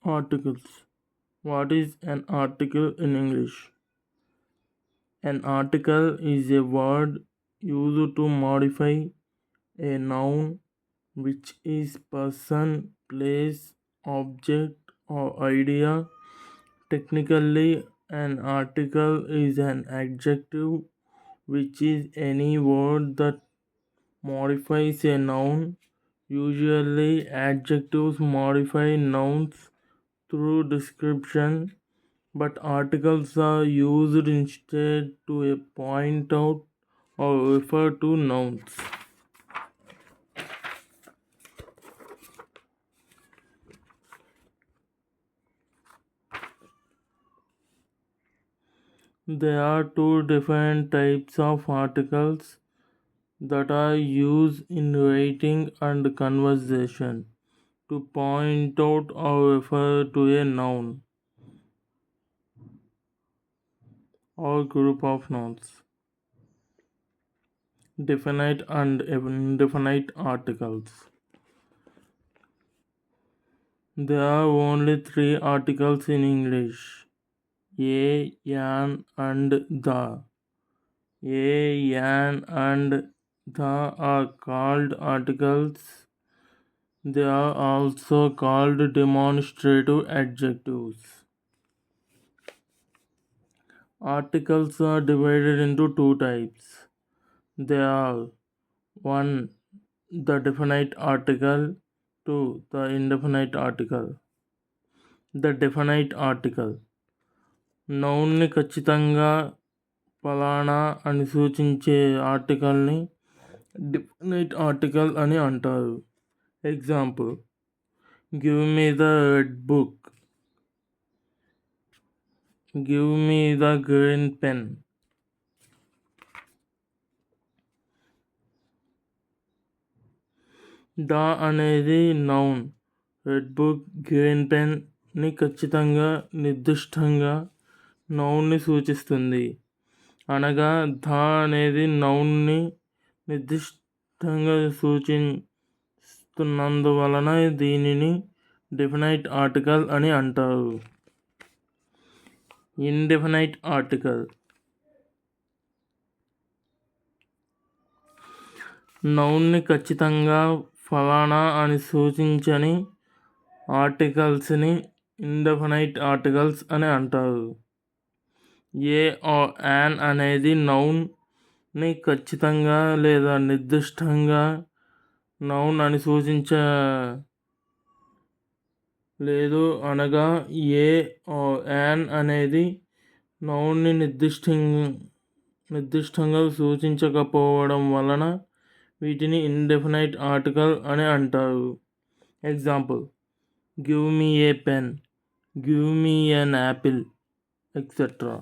Articles. What is an article in English? An article is a word used to modify a noun which is person, place, object, or idea. Technically, an article is an adjective which is any word that modifies a noun. Usually, adjectives modify nouns through description, but articles are used instead to point out or refer to nouns. There are two different types of articles that are used in writing and conversation to point out or refer to a noun or group of nouns. Definite and indefinite articles. There are only three articles in English: a, an, and the. A, an, and the are called articles. They are also called demonstrative adjectives. Articles are divided into two types. They are 1. The definite article, 2. The indefinite article. The definite article నౌన్ని ఖచ్చితంగా ఫలానా అని సూచించే ఆర్టికల్ని definite article అని అంటారు. Example: give me the red book, give me the green pen. The అనేది noun. Red book, green pen ని ఖచ్చితంగా నిర్దిష్టంగా నౌన్ని సూచిస్తుంది. అనగా ద అనేది నౌన్ని నిర్దిష్టంగా సూచిస్తున్నందువలన దీనిని డెఫినైట్ ఆర్టికల్ అని అంటారు. ఇండెఫినైట్ ఆర్టికల్ నౌన్ని ఖచ్చితంగా ఫలానా అని సూచించని ఆర్టికల్స్ని ఇండెఫినైట్ ఆర్టికల్స్ అని అంటారు. ఏ ఆర్ యాన్ అనేది నౌన్ని ఖచ్చితంగా లేదా నిర్దిష్టంగా నౌన్ అని సూచించలేదు. అనగా ఏ ఆర్ యాన్ అనేది నౌన్ని నిర్దిష్టంగా సూచించకపోవడం వలన వీటిని ఇండెఫినైట్ ఆర్టికల్ అని అంటారు. Example: give me a pen, give me an apple, etcetera.